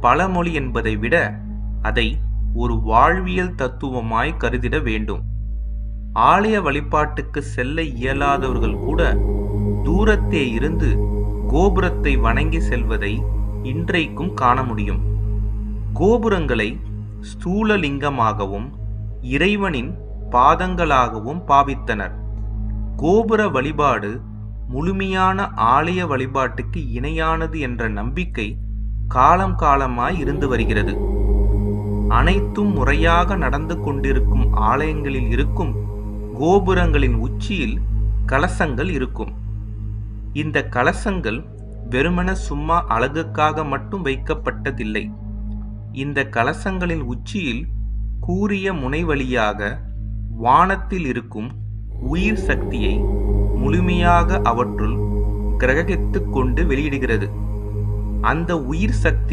பழமொழி என்பதை விட அதை ஒரு வாழ்வியல் தத்துவமாய் கருதிட வேண்டும். ஆலய வழிபாட்டுக்கு செல்ல இயலாதவர்கள் கூட தூரத்தே இருந்து கோபுரத்தை வணங்கி செல்வதை இன்றைக்கும் காண முடியும். கோபுரங்களை ஸ்தூலலிங்கமாகவும் இறைவனின் பாதங்களாகவும் பாவித்தனர். கோபுர வழிபாடு முழுமையான ஆலய வழிபாட்டுக்கு இணையானது என்ற நம்பிக்கை காலம் காலமாய் இருந்து வருகிறது. அனைத்தும் முறையாக நடந்து கொண்டிருக்கும் ஆலயங்களில் இருக்கும் கோபுரங்களின் உச்சியில் கலசங்கள் இருக்கும். இந்த கலசங்கள் வெறுமன சும்மா அழகுக்காக மட்டும் வைக்கப்பட்டதில்லை. இந்த கலசங்களின் உச்சியில் கூரிய முனை வழியாக வானத்தில் இருக்கும் உயிர் சக்தியை முழுமையாக அவற்றுள் கிரகித்துக் கொண்டு வெளியிடுகிறது. அந்த உயிர் சக்தி